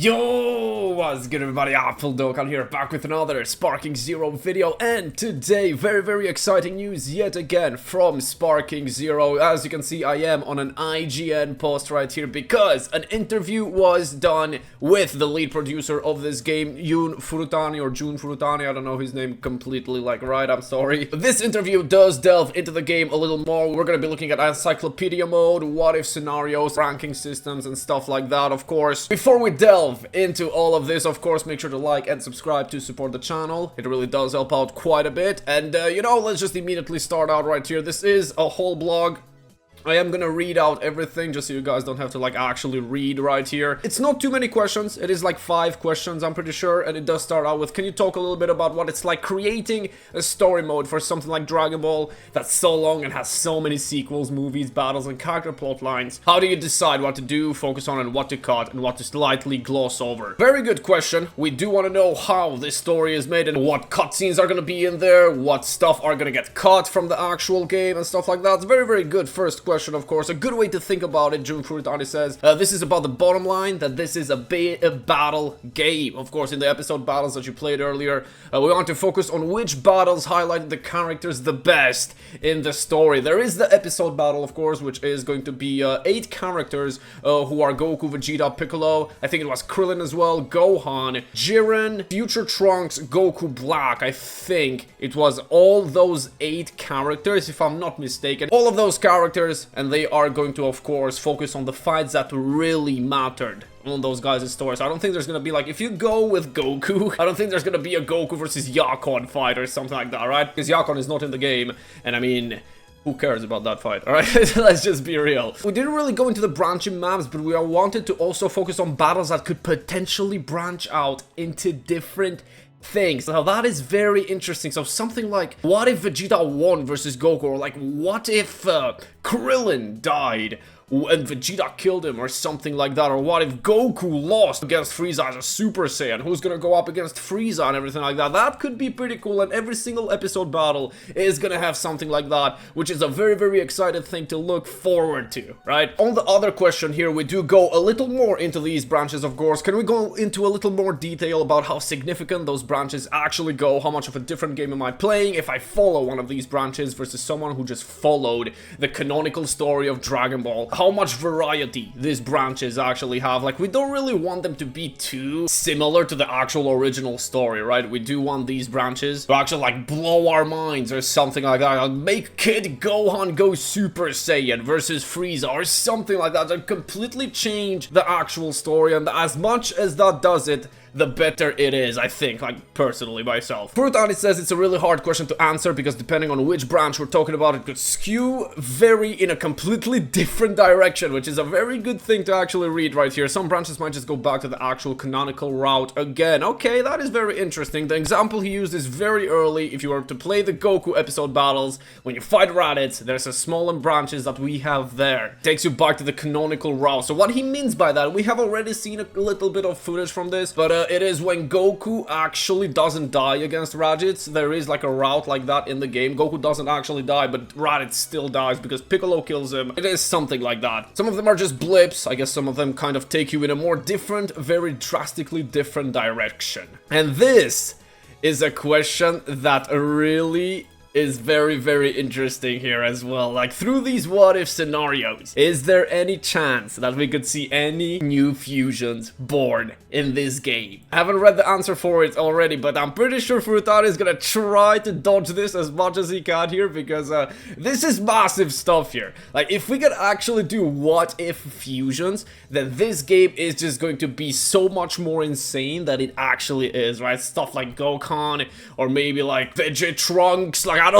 Yo, what's good everybody, Appledog here, back with another Sparking Zero video, and today, very exciting news yet again from Sparking Zero. As you can see, I am on an IGN post right here because an interview was done with the lead producer of this game, Jun Furutani, I don't know his name completely, right, I'm sorry. But this interview does delve into the game a little more. We're gonna be looking at Encyclopedia Mode, what-if scenarios, ranking systems, and stuff like that, of course. Before we delve into all of this, of course, make sure to like and subscribe to support the channel. It really does help out quite a bit. And you know, let's just immediately start out right here. This is a whole blog. I am gonna read out everything just so you guys don't have to actually read right here. It's not too many questions. It is 5 questions, I'm pretty sure, and it does start out with, can you talk a little bit about what it's like creating a story mode for something like Dragon Ball that's so long and has so many sequels, movies, battles, and character plot lines? How do you decide what to do, focus on, and what to cut, and what to slightly gloss over? Very good question. We do want to know how this story is made and what cutscenes are gonna be in there, what stuff are gonna get cut from the actual game, and stuff like that. It's very good first question. Of course, a good way to think about it, Jun Furutani says, this is about the bottom line, that this is a battle game. Of course, in the episode battles that you played earlier, we want to focus on which battles highlighted the characters the best in the story. There is the episode battle, of course, which is going to be 8 characters who are Goku, Vegeta, Piccolo, I think it was Krillin as well, Gohan, Jiren, Future Trunks, Goku Black. I think it was all those 8 characters, if I'm not mistaken. All of those characters, and they are going to, of course, focus on the fights that really mattered on those guys' stories. I don't think there's gonna be if you go with Goku, I don't think there's gonna be a Goku versus Yakon fight or something like that, right? Because Yakon is not in the game, and I mean, who cares about that fight, alright? Let's just be real. We didn't really go into the branching maps, but we wanted to also focus on battles that could potentially branch out into different things. Now that is very interesting. So something like, what if Vegeta won versus Goku? Or what if Krillin died and Vegeta killed him, or something like that? Or what if Goku lost against Frieza as a Super Saiyan? Who's gonna go up against Frieza and everything like that? That could be pretty cool, and every single episode battle is gonna have something like that, which is a very exciting thing to look forward to, right? On the other question here, we do go a little more into these branches, of course. Can we go into a little more detail about how significant those branches actually go? How much of a different game am I playing if I follow one of these branches versus someone who just followed the canonical story of Dragon Ball? How much variety these branches actually have. We don't really want them to be too similar to the actual original story, right? We do want these branches to actually blow our minds or something like that. Make Kid Gohan go Super Saiyan versus Frieza or something like that. To completely change the actual story, and as much as that does it, the better it is, I think, personally, myself. Furutani says it's a really hard question to answer because depending on which branch we're talking about, it could skew in a completely different direction, which is a very good thing to actually read right here. Some branches might just go back to the actual canonical route again. Okay, that is very interesting. The example he used is very early. If you were to play the Goku episode battles, when you fight Raditz, there's a small branches that we have there. It takes you back to the canonical route. So what he means by that, we have already seen a little bit of footage from this, but it is when Goku actually doesn't die against Raditz. There is a route like that in the game. Goku doesn't actually die, but Raditz still dies because Piccolo kills him. It is something like that. Some of them are just blips. I guess some of them kind of take you in a more different, very drastically different direction. And this is a question that really is very interesting here as well. Through these what-if scenarios, is there any chance that we could see any new fusions born in this game? I haven't read the answer for it already, but I'm pretty sure Furutani is gonna try to dodge this as much as he can here, because this is massive stuff here. If we could actually do what-if fusions, then this game is just going to be so much more insane than it actually is, right? Stuff like Gohan, or maybe Vegeta Trunks, I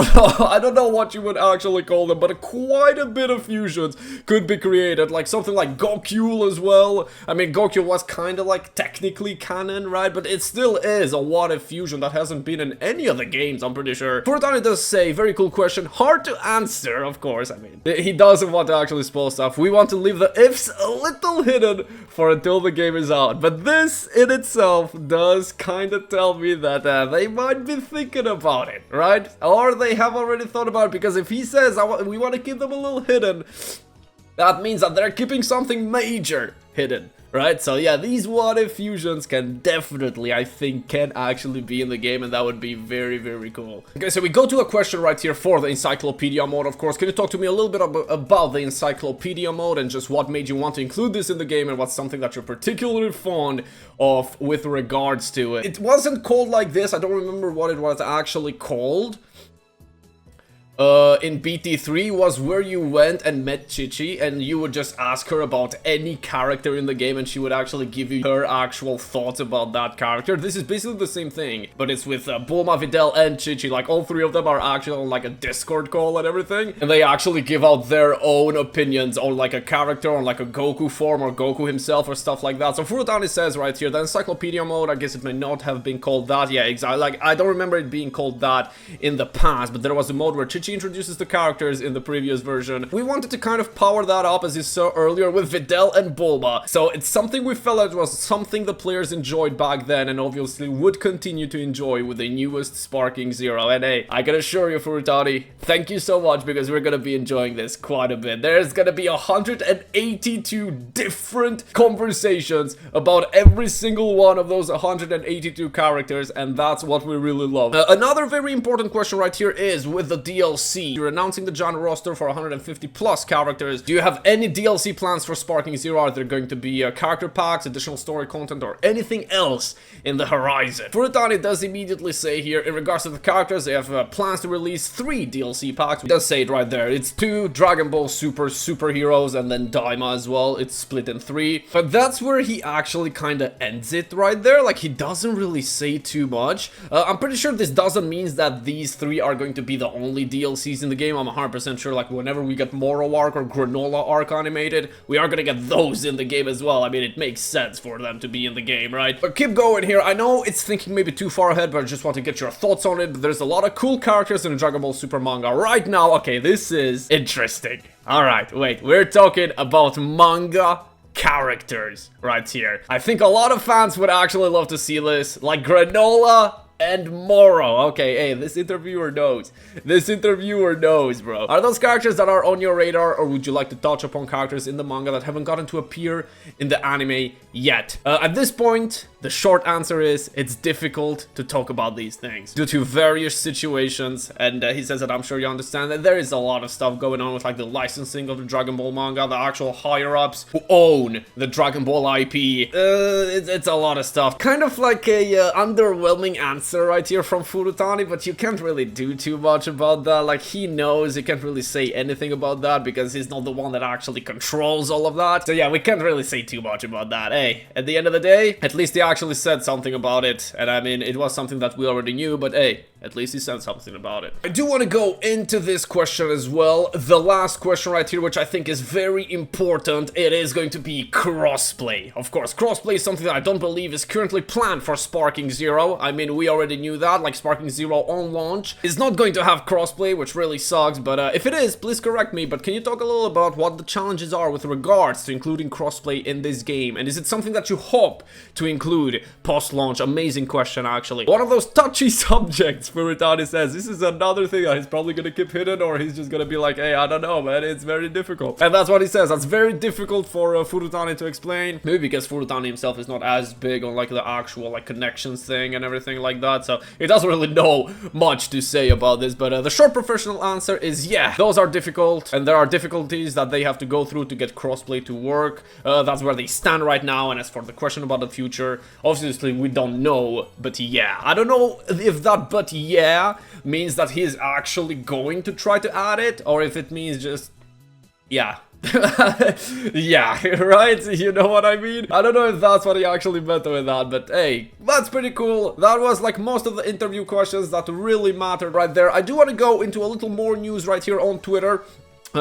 don't know what you would actually call them, but quite a bit of fusions could be created. Something like Goku as well. I mean, Goku was kind of technically canon, right? But it still is a what-if fusion that hasn't been in any of the games, I'm pretty sure. Furutani does say, very cool question, hard to answer, of course. I mean, he doesn't want to actually spoil stuff. We want to leave the ifs a little hidden for until the game is out. But this in itself does kind of tell me that they might be thinking about it, right? Or they have already thought about it, because if he says we want to keep them a little hidden, that means that they're keeping something major hidden. Right, so yeah, these what-if fusions can definitely, I think, can actually be in the game, and that would be very, very cool. Okay, so we go to a question right here for the Encyclopedia Mode, of course. Can you talk to me a little bit about the Encyclopedia Mode and just what made you want to include this in the game, and what's something that you're particularly fond of with regards to it? It wasn't called like this, I don't remember what it was actually called. In BT3 was where you went and met Chichi, and you would just ask her about any character in the game, and she would actually give you her actual thoughts about that character. This is basically the same thing, but it's with Bulma, Videl, and Chichi. Like, all three of them are actually on like a Discord call and everything, and they actually give out their own opinions on like a character, on like a Goku form or Goku himself or stuff like that. So Furutani says right here, the Encyclopedia Mode, I guess it may not have been called that. Yeah, exactly. Like, I don't remember it being called that in the past, but there was a mode where Chichi introduces the characters in the previous version. We wanted to kind of power that up, as you saw earlier, with Videl and Bulma. So it's something we felt it was something the players enjoyed back then, and obviously would continue to enjoy with the newest Sparking Zero. And hey, I can assure you, Furutani, thank you so much, because we're gonna be enjoying this quite a bit. There's gonna be 182 different conversations about every single one of those 182 characters, and that's what we really love. Another very important question right here is with the DLC. You're announcing the giant roster for 150 plus characters. Do you have any DLC plans for Sparking Zero? Are there going to be character packs, additional story content, or anything else in the horizon? Furutani does immediately say here, in regards to the characters, they have plans to release 3 DLC packs. He does say it right there. It's 2 Dragon Ball Super superheroes, and then Daima as well. It's split in 3. But that's where he actually kind of ends it right there. Like, he doesn't really say too much. I'm pretty sure this doesn't mean that these 3 are going to be the only DLCs in the game. I'm 100% sure, like, whenever we get Moro arc or Granola arc animated, we are gonna get those in the game as well. I mean, it makes sense for them to be in the game, right? But keep going here. I know it's thinking maybe too far ahead, but I just want to get your thoughts on it. There's a lot of cool characters in the Dragon Ball Super manga right now. Okay, this is interesting. Alright, wait, we're talking about manga characters right here. I think a lot of fans would actually love to see this, like Granola and Moro. Okay, hey, this interviewer knows. This interviewer knows, bro. Are those characters that are on your radar, or would you like to touch upon characters in the manga that haven't gotten to appear in the anime yet? At this point, the short answer is it's difficult to talk about these things due to various situations, and he says that I'm sure you understand that there is a lot of stuff going on with like the licensing of the Dragon Ball manga, the actual higher-ups who own the Dragon Ball IP. It's a lot of stuff. Kind of like a underwhelming answer right here from Furutani, but you can't really do too much about that. Like, he knows he can't really say anything about that because he's not the one that actually controls all of that. So yeah, we can't really say too much about that. Hey, at the end of the day, at least he actually said something about it, and I mean, it was something that we already knew, but hey, at least he said something about it. I do want to go into this question as well. The last question right here, which I think is very important, it is going to be crossplay. Of course, crossplay is something that I don't believe is currently planned for Sparking Zero. I mean, we already knew that, like Sparking Zero on launch is not going to have crossplay, which really sucks, but if it is, please correct me. But can you talk a little about what the challenges are with regards to including crossplay in this game? And is it something that you hope to include post-launch? Amazing question, actually. One of those touchy subjects, Furutani says. This is another thing that he's probably gonna keep hidden, or he's just gonna be like, hey, I don't know, man, it's very difficult. And that's what he says. That's very difficult for Furutani to explain. Maybe because Furutani himself is not as big on like the actual like connections thing and everything like that, so he doesn't really know much to say about this. But the short professional answer is yeah, those are difficult, and there are difficulties that they have to go through to get crossplay to work. That's where they stand right now. And as for the question about the future, obviously we don't know, but yeah, I don't know if that but yeah means that he's actually going to try to add it, or if it means just yeah. Yeah, right? You know what I mean? I don't know if that's what he actually meant with that, but hey, that's pretty cool. That was like most of the interview questions that really mattered right there. I do want to go into a little more news right here on Twitter.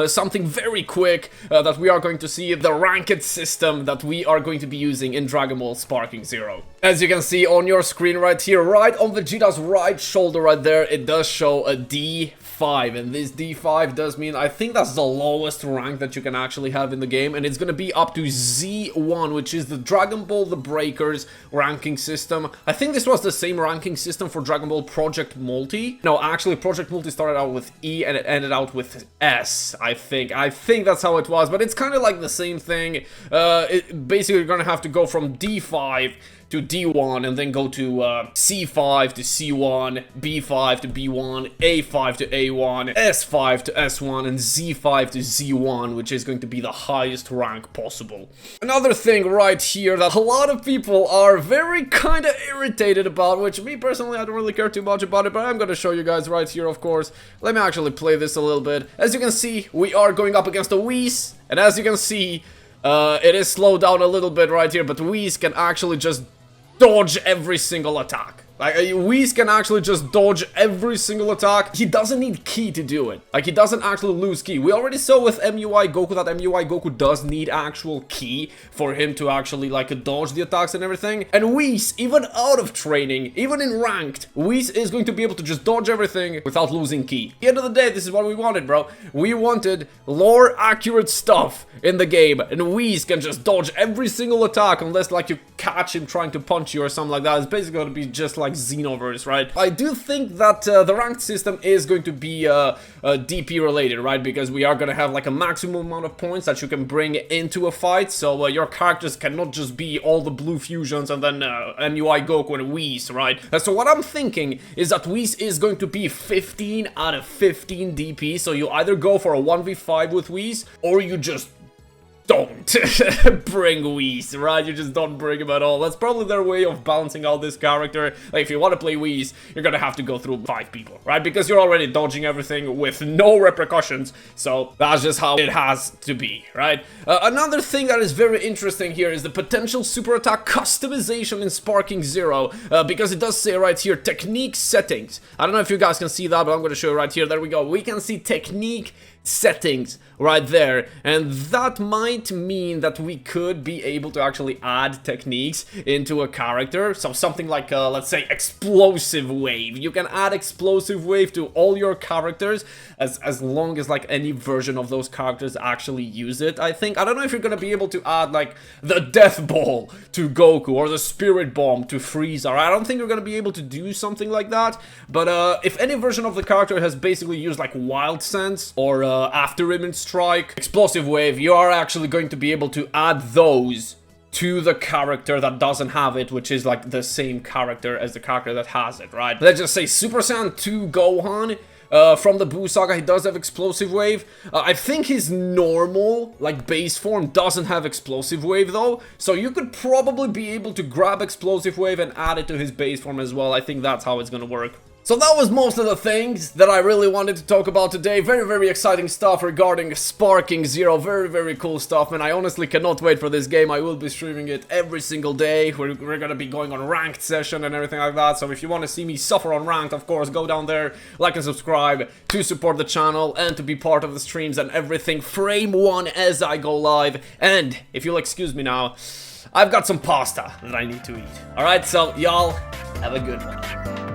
Something very quick that we are going to see, the ranked system that we are going to be using in Dragon Ball Sparking Zero. As you can see on your screen right here, right on Vegeta's right shoulder right there, it does show a D D5, and this D5 does mean, I think that's the lowest rank that you can actually have in the game, and it's gonna be up to Z1, which is the Dragon Ball The Breakers ranking system. I think this was the same ranking system for Dragon Ball Project Multi. No, actually Project Multi started out with E and it ended out with S, I think. I think that's how it was, but it's kind of like the same thing. Basically, you're gonna have to go from D5 to D1 and then go to C5 to C1, B5 to B1, A5 to A1, S5 to S1, and Z5 to Z1, which is going to be the highest rank possible. Another thing right here that a lot of people are very kind of irritated about, which me personally, I don't really care too much about it, but I'm going to show you guys right here, of course. Let me actually play this a little bit. As you can see, we are going up against a WHIS, and as you can see, it is slowed down a little bit right here, but WHIS can actually just dodge every single attack. Like, WHIS can actually just dodge every single attack. He doesn't need ki to do it. Like, he doesn't actually lose ki. We already saw with MUI Goku that MUI Goku does need actual ki for him to actually, like, dodge the attacks and everything. And WHIS, even out of training, even in ranked, WHIS is going to be able to just dodge everything without losing ki. At the end of the day, this is what we wanted, bro. We wanted lore-accurate stuff in the game, and WHIS can just dodge every single attack unless, like, you catch him trying to punch you or something like that. It's basically going to be just like Xenoverse, right? I do think that the ranked system is going to be DP related, right? Because we are going to have like a maximum amount of points that you can bring into a fight, so your characters cannot just be all the blue fusions and then MUI Goku and WHIS, right? So what I'm thinking is that WHIS is going to be 15 out of 15 DP, so you either go for a 1v5 with WHIS, or you just don't bring WHIS, right? You just don't bring him at all. That's probably their way of balancing out this character. Like, if you want to play WHIS, you're gonna have to go through 5 people, right? Because you're already dodging everything with no repercussions, so that's just how it has to be, right? Another thing that is very interesting here is the potential super attack customization in Sparking Zero, because it does say right here, technique settings. I don't know if you guys can see that, but I'm gonna show you right here. There we go. We can see technique settings right there, and that might mean that we could be able to actually add techniques into a character. So something like let's say explosive wave. You can add explosive wave to all your characters as long as like any version of those characters actually use it. I don't know if you're gonna be able to add like the death ball to Goku or the spirit bomb to Frieza. I don't think you're gonna be able to do something like that, but if any version of the character has basically used like wild sense or after image strike, explosive wave, you are actually going to be able to add those to the character that doesn't have it, which is like the same character as the character that has it, right? Let's just say Super Saiyan 2 Gohan from the Buu Saga, he does have explosive wave. I think his normal, like, base form doesn't have explosive wave though, so you could probably be able to grab explosive wave and add it to his base form as well. I think that's how it's gonna work. So that was most of the things that I really wanted to talk about today. Very, very exciting stuff regarding Sparking Zero. Very, very cool stuff, man. I honestly cannot wait for this game. I will be streaming it every single day. We're gonna be going on ranked session and everything like that. So if you want to see me suffer on ranked, of course, go down there, like and subscribe to support the channel and to be part of the streams and everything. Frame 1 as I go live. And if you'll excuse me now, I've got some pasta that I need to eat. Alright, so y'all have a good one.